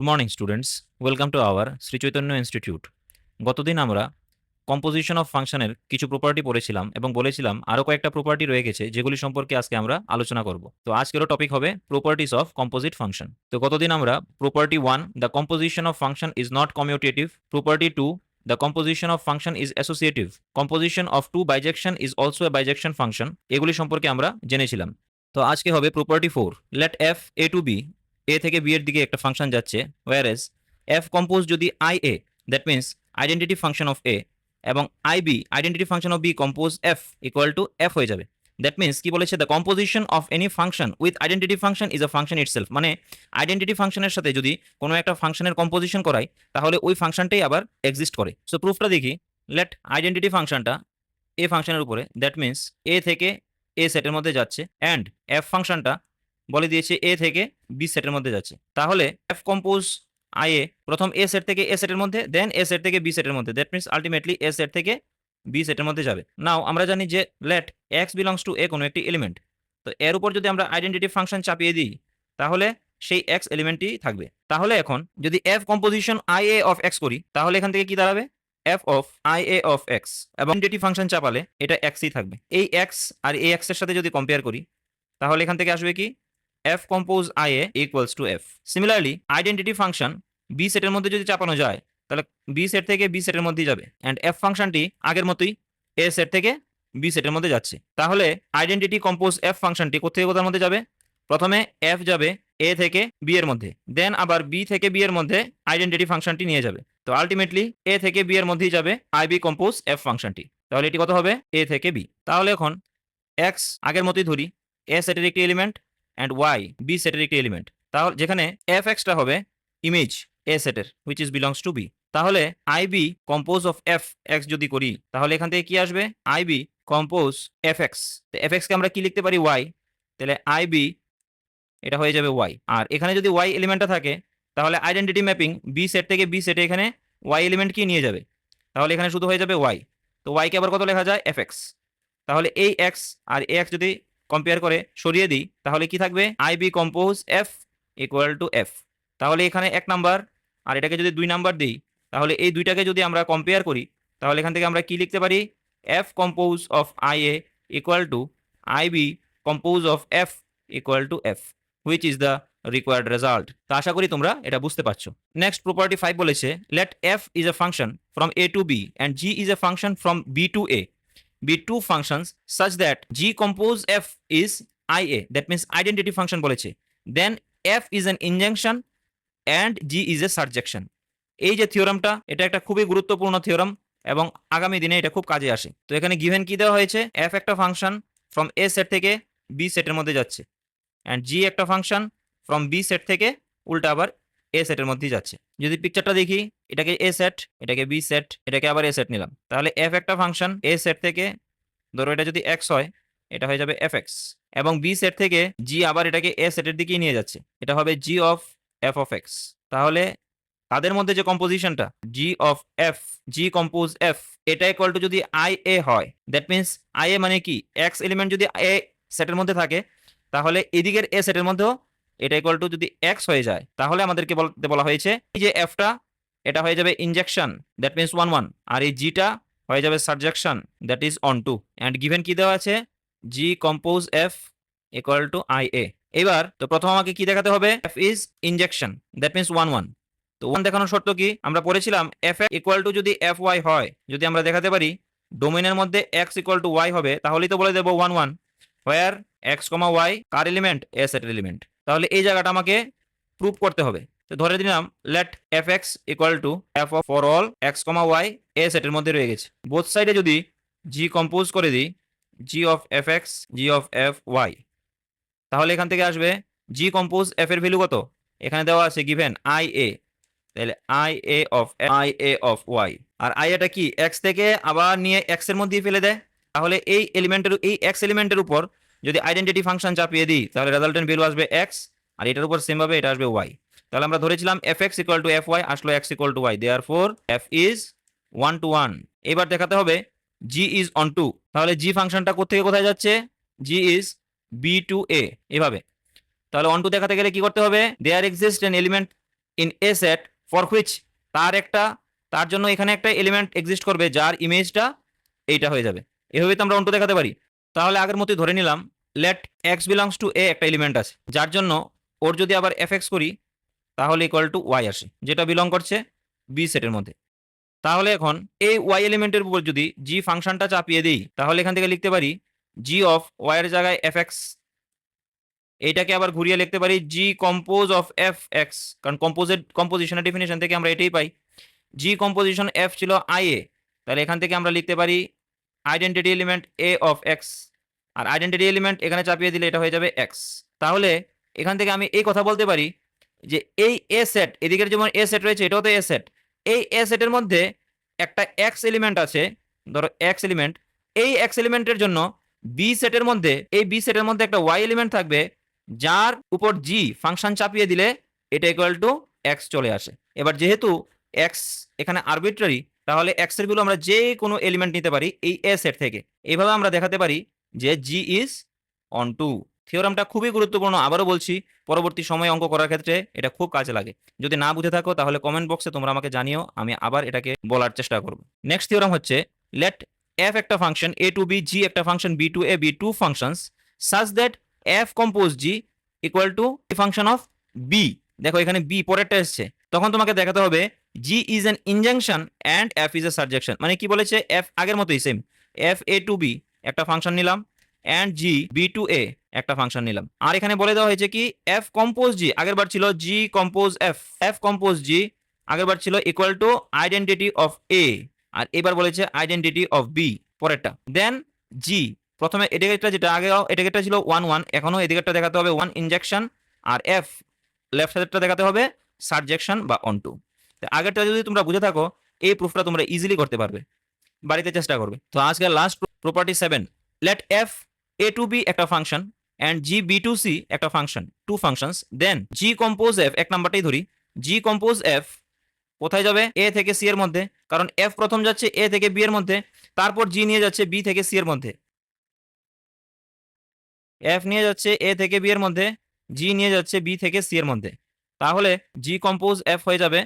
Good morning students, welcome to our Shri Chaitanya institute. গতদিন আমরা composition of ফাংশনের কিছু প্রপার্টি পড়েছিলাম এবং বলেছিলাম আরও কয়েকটা প্রপার্টি রয়ে গেছে যেগুলি সম্পর্কে আজকে আমরা আলোচনা করব। তো আজকেরও টপিক হবে প্রপার্টিস অফ কম্পোজিট ফাংশন। তো গতদিন আমরা property 1 the composition of function is not commutative, property 2 the composition of function is associative, composition of two bijection is also a bijection function, এগুলি সম্পর্কে আমরা জেনেছিলাম। তো আজকে হবে property 4, let F A to B, A থেকে B এর দিকে একটা ফাংশন যাচ্ছে, ওয়ারেজ এফ কম্পোজ যদি I A, that means identity function of A, এবং I B identity function of B compose F equal to F হয়ে যাবে। That means কি বলেছে, the composition of any function with identity function is a function itself, মানে identity ফাংশনের সাথে যদি কোনো একটা ফাংশনের কম্পোজিশন করাই তাহলে ওই ফাংশনটাই আবার এক্সিস্ট করে। সো প্রুফটা দেখি। লেট আইডেন্টিটি ফাংশনটা এ ফাংশনের উপরে, দ্যাট মিনস এ থেকে এ সেটের মধ্যে যাচ্ছে, অ্যান্ড এফ ফাংশনটা বলে দিয়েছে এ থেকে বি সেটের মধ্যে যাচ্ছে। তাহলে এফ কম্পোজ আই এ প্রথম এ সেট থেকে এ সেটের মধ্যে, দেন এ সেট থেকে বি সেটের মধ্যে, that means ultimately A set থেকে বি সেটের মধ্যে যাবে। নাও আমরা জানি যে লেট এক্স বিলংস টু এ কোনো একটি এলিমেন্ট, তো এর উপর যদি আমরা আইডেন্টিটি ফাংশন চাপিয়ে দিই তাহলে সেই এক্স এলিমেন্টই থাকবে। তাহলে এখন যদি F composition I A of x করি তাহলে এখান থেকে কি দাঁড়াবে, F of I A of x, এবং আইডেন্টিটি ফাংশন চাপালে এটা এক্সই থাকবে। এই এক্স আর এই এক্স এর সাথে যদি কম্পেয়ার করি তাহলে এখান থেকে আসবে কি, F compose I A equals to F. Similarly identity function B সেটের মধ্যে যদি চাপানো যায় তাহলে বি সেট থেকে বি সেটের মধ্যেই যাবে, অ্যান্ড এফ ফাংশনটি আগের মতোই এ সেট থেকে বি সেটের মধ্যে যাচ্ছে। তাহলে আইডেন্টিটি কম্পোজ এফ ফাংশনটি কোথেকে কোথার মধ্যে যাবে, প্রথমে এফ যাবে এ থেকে বি এর মধ্যে, দেন আবার বি থেকে বি এর মধ্যে আইডেন্টিটি ফাংশনটি নিয়ে যাবে। তো আলটিমেটলি এ থেকে বি এর মধ্যেই যাবে আই বি কম্পোজ এফ ফাংশনটি। তাহলে এটি কত হবে, এ থেকে বি। তাহলে এখন এক্স আগের মতোই ধরি, এ সেটের একটি এলিমেন্ট, অ্যান্ড ওয়াই বি সেটের একটি এলিমেন্ট। তাহলে যেখানে এফ এক্সটা হবে ইমেজ এ সেটের which is belongs to B. তাহলে I B compose of F X যদি করি তাহলে এখান থেকে কি আসবে, I B compose F X. তো এফ এক্সকে আমরা কি লিখতে পারি, ওয়াই, তাহলে আই বি এটা হয়ে যাবে ওয়াই। আর এখানে যদি ওয়াই এলিমেন্টটা থাকে তাহলে আইডেন্টিটি ম্যাপিং বি সেট থেকে বি সেটে এখানে ওয়াই এলিমেন্ট কি নিয়ে যাবে, তাহলে এখানে শুধু হয়ে যাবে ওয়াই। তো ওয়াইকে আবার কত লেখা যায়, এফ এক্স। তাহলে এই এক্স আর এ এক্স যদি কম্পেয়ার করে সরিয়ে দিই তাহলে কি থাকবে, I B compose F equal to F. তাহলে এখানে 1 নাম্বার আর এটাকে যদি 2 নাম্বার দিই তাহলে এই দুইটাকে যদি আমরা কম্পেয়ার করি তাহলে এখান থেকে আমরা কি লিখতে পারি, F compose of I A equal to I B compose of F equal to F, which is the required result. তো আশা করি তোমরা এটা বুঝতে পারছো। নেক্সট প্রপার্টি 5 বলেছে, let F is a function from A to B and G is a function from B to A be two functions such that g compose f is ia, that means identity function বলেছে, then f is an injunction and g is a surjection। এই যে থিওরামটা এটা একটা খুবই গুরুত্বপূর্ণ theorem এবং আগামী দিনে এটা খুব কাজে আসে। তো এখানে গিভেন কি দেওয়া হয়েছে, f একটা ফাংশন ফ্রম a সেট থেকে b সেটের মধ্যে যাচ্ছে, অ্যান্ড g একটা ফাংশন ফ্রম b সেট থেকে উল্টা আবার a সেটের মধ্যেই যাচ্ছে। যদি পিকচারটা দেখি, এটাকে a সেট, এটাকে b সেট, এটাকে আবার a সেট নিলাম, তাহলে f একটা ফাংশন a সেট থেকে, ধরো এটা যদি x হয় এটা হয়ে যাবে fx, এবং b সেট থেকে g আবার এটাকে a সেটের দিকেই নিয়ে যাচ্ছে, এটা হবে g of f of x। তাহলে তাদের মধ্যে যে কম্পোজিশনটা g of f, g compose f, এটা ইকুয়াল টু যদি i a হয়, দ্যাট মিনস i a মানে কি, x এলিমেন্ট যদি a সেটের মধ্যে থাকে তাহলে এদিকের a সেটের মধ্যেও এটা ইকুয়াল টু যদি x হয়ে যায় তাহলে আমাদেরকে বলতে বলা হয়েছে এই যে f টা এটা হয়ে যাবে ইনজেকশন, দ্যাট মিনস 1 1, আর এই g টা হয়ে যাবে surjection, that is onto. And given কি দেওয়া আছে, g compose f equal to i a। এবার তো প্রথম আমাকে কি দেখাতে হবে, f is injection, that means 1 1। তো 1 দেখানোর শর্ত কি, আমরা পড়েছিলাম f ইকুয়াল টু যদি f y হয়, যদি আমরা দেখাতে পারি ডোমেনের মধ্যে x ইকুয়াল টু y হবে তাহলেই তো বলে দেবো 1 1, হোয়ার x, y car element, a সেটের এলিমেন্ট। তাহলে এই জায়গাটা আমাকে প্রুভ করতে হবে। তো ধরে দিলাম let F X equal to F of for all X comma Y A সেটের মধ্যে রয়ে গেছে। বোথ সাইডে যদি জি কম্পোজ করে দিই, G of F X, G of F Y, তাহলে এখান থেকে আসবে জি কম্পোজ এফ এর ভ্যালু কত, এখানে দেওয়া আছে গিভেন আই এ, তাহলে আই এ অফ ওয়াই। আর আই এটা কি, এক্স থেকে আবার নিয়ে এক্স এর মধ্যেই ফেলে দেয়, তাহলে এই এলিমেন্টের, এই এক্স এলিমেন্টের উপর যদি আইডেন্টিটি ফাংশন চাপিয়ে দিই তাহলে রেজাল্টেন্ট ভ্যালু আসবে এক্স, আর এটার উপর সেম ভাবে এটা আসবে ওয়াই। তাহলে আমরা ধরেছিলাম F X equal to F Y, আসলো X equal to Y, therefore F is 1 to 1। এবার দেখাতে হবে জি ইজ অন টু, তাহলে জি ফাংশনটা কোথেকে কোথায় যাচ্ছে, g is B to A, এভাবে। তাহলে অন টু দেখাতে গেলে কি করতে হবে, there exist an element in a set for which তার জন্য এখানে একটা এলিমেন্ট এক্সিস্ট করবে যার ইমেজটা এইটা হয়ে যাবে। এভাবে তো আমরা অন্টু দেখাতে পারি। তাহলে আগের মতোই ধরে নিলাম লেট এক্স বিলংস টু এ একটা এলিমেন্ট আছে, যার জন্য ওর যদি আবার এফ এক্স করি তাহলে ইকুয়াল টু ওয়াই আসে, যেটা বিলং করছে বি সেটের মধ্যে। তাহলে এখন এই ওয়াই এলিমেন্টের উপর যদি জি ফাংশনটা চাপিয়ে দিই তাহলে এখান থেকে লিখতে পারি জি অফ ওয়াই এর জায়গায় এফ এক্স, এইটাকে আবার ঘুরিয়ে লিখতে পারি g compose of F x, কারণ কম্পোজিশনের ডেফিনেশন থেকে আমরা এটাই পাই। জি কম্পোজিশন এফ ছিল আই এ, তাহলে এখান থেকে আমরা লিখতে পারি identity element a of x, আর আইডেন্টিটি এলিমেন্ট এখানে চাপিয়ে দিলে এটা হয়ে যাবে এক্স। তাহলে এখান থেকে আমি এই কথা বলতে পারি যে এই এ সেট, এদিকের যেমন এ সেট রয়েছে এটাও তো এ সেট, এই এ সেটের মধ্যে একটা এক্স এলিমেন্ট আছে, ধরো এক্স এলিমেন্ট, এই এক্স এলিমেন্টের জন্য বি সেটের মধ্যে, এই বি সেটের মধ্যে একটা ওয়াই এলিমেন্ট থাকবে যার উপর জি ফাংশন চাপিয়ে দিলে এটা ইকুয়াল টু এক্স চলে আসে। এবার যেহেতু এক্স এখানে আরবিট্রারি, তাহলে এক্স এর ভ্যালু আমরা যে কোনো এলিমেন্ট নিতে পারি এই এ সেট থেকে। এইভাবে আমরা দেখাতে পারি যে জি ইজ অন টু। থিওরামটা খুবই গুরুত্বপূর্ণ, আবারও বলছি পরবর্তী সময়ে অঙ্ক করার ক্ষেত্রে এটা খুব কাজে লাগে। যদি না বুঝে থাকো তাহলে কমেন্ট বক্সে তোমরা আমাকে জানিও, আমি আবার এটাকে বলার চেষ্টা করব। নেক্সট থিওরাম হচ্ছে লেট এফ একটা function A to B, G একটা function B to A, be two functions such that F compose G equal to function of B. দেখো এখানে বি পরেরটা এসছে, তখন তোমাকে দেখাতে হবে G is an injection and F is a surjection. মানে কি বলেছে, এফ আগের মতোই same, F A to B একটা ফাংশন নিলাম অ্যান্ড জি বি টু এ একটা ফাংশন নিলাম। আর এখানে বলে দেওয়া হয়েছে কি এফ কম্পোজ জি, আগের বার ছিল G compose F, F compose G আগের বার ছিল equal to identity of A, আর এবার বলেছে আইডেন্টিটি অফ বি পরেরটা। দেন জি প্রথমে এদিকেরটা যেটা আগে এদিকেরটা ছিল 1 1, এখনো এদিকেরটা দেখাতে হবে 1 ইনজেকশন, আর এফ লেফট সাইডেরটা দেখাতে হবে সাবজেকশন বা অনটু। আগেরটা যদি তোমরা বুঝে থাকো এই প্রুফটা তোমরা ইজিলি করতে পারবে, বাড়িতে চেষ্টা করবে। তো আজকে last property 7, let F A to B একটা function and G B to C একটা function, two functions, then G compose F, এক নাম্বারটাই ধরি, জি কম্পোজ এফ কোথায় যাবে এ থেকে সি এর মধ্যে, কারণ এফ প্রথম যাচ্ছে এ থেকে বি এর মধ্যে, তারপর জি নিয়ে যাচ্ছে বি থেকে সি এর মধ্যে, এফ নিয়ে যাচ্ছে এ থেকে বি এর মধ্যে, জি নিয়ে যাচ্ছে বি থেকে সি এর মধ্যে, তাহলে জি কম্পোজ এফ হয়ে যাবে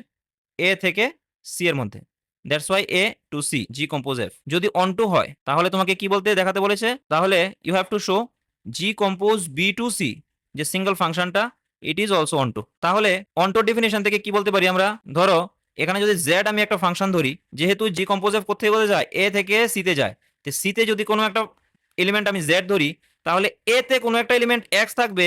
এ থেকে সি এর মধ্যে। That's why A to C g compose f. যদি অন টু হয় তাহলে তোমাকে কি বলতে দেখাতে বলেছে, তাহলে you have to show g compose B to C, যে সিঙ্গেল ফাংশনটা it is also onto. তাহলে অন টু ডেফিনেশন থেকে কি বলতে পারি আমরা, ধরো এখানে যদি জেড আমি একটা ফাংশন ধরি, যেহেতু জি কম্পোজ এফ কোথায় বলে যায় এ থেকে সিতে যায়, তো সিতে যদি কোনো একটা এলিমেন্ট আমি জেড ধরি তাহলে এ তে কোনো একটা এলিমেন্ট এক্স থাকবে,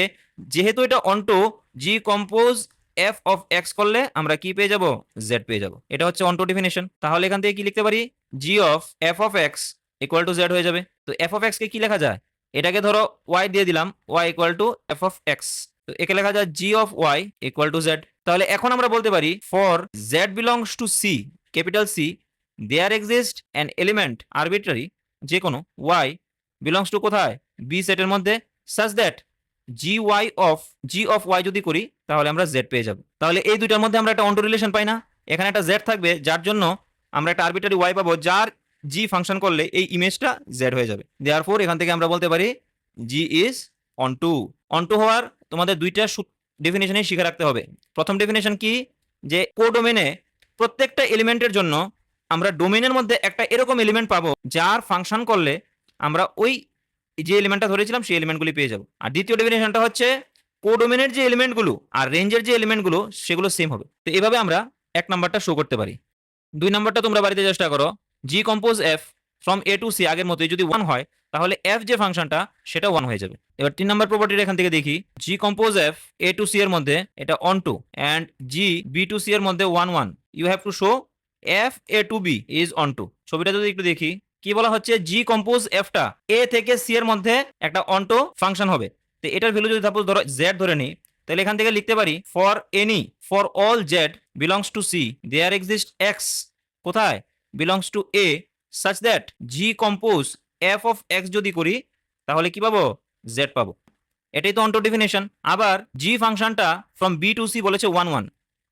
যেহেতু এটা onto g compose F of x করলে আমরা কি পেয়ে যাব, জেড পেয়ে যাব। এটা হচ্ছে অন টু ডেফিনেশন। তাহলে এখান থেকে কি লিখতে পারি, G of F of X equal to Z হয়ে যাবে। তো এফ অফ এক্স কে কি লেখা যায়, এটাকে ধরো ওয়াই দিয়ে দিলাম, Y equal to F of X, তো একে লেখা যায় G of Y equal to Z. তাহলে এখন আমরা বলতে পারি for Z belongs to C, capital C, there exist an element arbitrary, যে কোনো ওয়াই বিলংস টু কোথায়, বি সেটের মধ্যে, such that G of Y যদি করি তাহলে আমরা জেড পেয়ে যাব। তাহলে এই দুইটার মধ্যে আমরা একটা অন্টো রিলেশন পাই না, এখানে একটা জেড থাকবে যার জন্য আমরা একটা আরবিট্রারি ওয়াই পাবো যার জি ফাংশন করলে এই ইমেজটা জেড হয়ে যাবে। দেয়ারফর এখান থেকে আমরা বলতে পারি জি ইজ অন টু হওয়ার তোমাদের দুইটা ডেফিনেশনই শিখে রাখতে হবে। প্রথম ডেফিনেশন কি, যে কোডোমেনে প্রত্যেকটা এলিমেন্টের জন্য আমরা ডোমেনের মধ্যে একটা এরকম এলিমেন্ট পাবো যার ফাংশন করলে আমরা ওই যে এলিমেন্টটা ধরেছিলাম সেই এলিমেন্টগুলি পেয়ে যাবো। আর দ্বিতীয় ডেফিনেশনটা হচ্ছে কোডোমেনের যে এলিমেন্টগুলো আর রেঞ্জের যে এলিমেন্টগুলো সেগুলো সেম হবে। তো এভাবে আমরা এক নাম্বারটা শো করতে পারি। দুই নাম্বারটা তোমরা বাড়িতে চেষ্টা করো, g compose f from A to C আগের মতোই যদি 1 হয় তাহলে এফ যে ফাংশনটা সেটা 1 হয়ে যাবে। এবার 3 নাম্বার প্রপার্টির এখান থেকে দেখি, g compose f A to C এর মধ্যে এটা onto and G B to C এর মধ্যে 1 1, you have to show f A to B is onto. ছবিটা যদি একটু দেখি, কি বলা হচ্ছে, জি কম্পোজ এফটা এ থেকে সি এর মধ্যে একটা অনটো ফাংশন হবে। তো এটার ভ্যালু যদি সাপোজ ধরো জেড ধরে নিই, তাহলে এখান থেকে লিখতে পারি for all Z belongs to C there exist X কোথায়, belongs to A, such that G compose F of X যদি করি তাহলে কি পাবো, জেড পাবো। এটাই তো অনটো ডেফিনেশন। আবার জি ফাংশনটা ফ্রম বি টু সি বলেছে 1 1,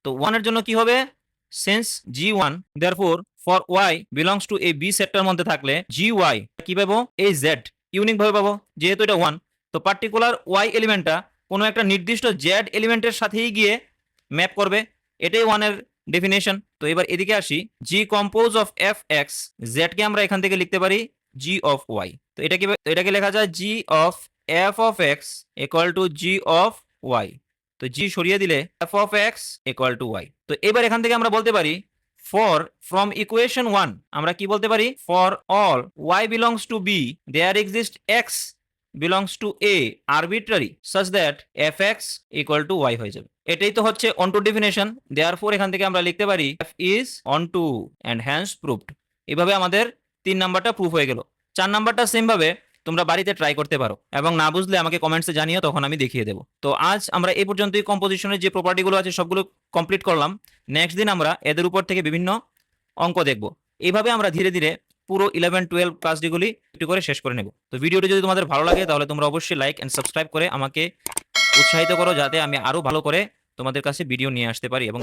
তো 1 এর জন্য কি হবে, since G 1 therefore for Y belongs to A B সেটটার মধ্যে থাকলে জি ওয়াই কি পাবো, এই জেড ইউনিক ভাবে পাবো, যেহেতু এটা 1। তো পার্টিকুলার ওয়াই এলিমেন্টটা কোনো একটা নির্দিষ্ট জেড এলিমেন্টের সাথেই গিয়ে ম্যাপ করবে, এটাই ওয়ানের ডেফিনেশন। তো এবার এদিকে আসি, G compose of F X, জেডকে আমরা এখান থেকে লিখতে পারি জি অফ ওয়াই। তো এটাকে লেখা যায় G of F of X equal to G of Y. তো জি সরিয়ে দিলে F of X equal to Y. তো এবার এখান থেকে আমরা বলতে পারি ফর ফ্রম ইকুয়েশন 1 আমরা কি বলতে পারি, for all y belongs to b there exists x belongs to a arbitrary such that fx equal to y হয়ে যাবে। এটাই তো হচ্ছে অনটু ডেফিনেশন। দেয়ারফর এখান থেকে আমরা লিখতে পারি f is onto and hence proved। এভাবে আমাদের 3 নাম্বারটা প্রুফ হয়ে গেল। 4 নাম্বারটা সেম ভাবে তোমরা বাড়িতে ট্রাই করতে পারো এবং না বুঝলে আমাকে কমেন্টসে জানিও, তখন আমি দেখিয়ে দেবো। তো আজ আমরা এই পর্যন্তই কম্পোজিশনের যে প্রপার্টিগুলো আছে সবগুলো কমপ্লিট করলাম। নেক্সট দিন আমরা এদের উপর থেকে বিভিন্ন অঙ্ক দেখব। এইভাবে আমরা ধীরে ধীরে পুরো 11-12 ক্লাসগুলি একটু করে শেষ করে নেব। তো ভিডিওটি যদি তোমাদের ভালো লাগে তাহলে তোমরা অবশ্যই লাইক এন্ড সাবস্ক্রাইব করে আমাকে উৎসাহিত করো, যাতে আমি আরো ভালো করে তোমাদের কাছে ভিডিও নিয়ে আসতে পারি এবং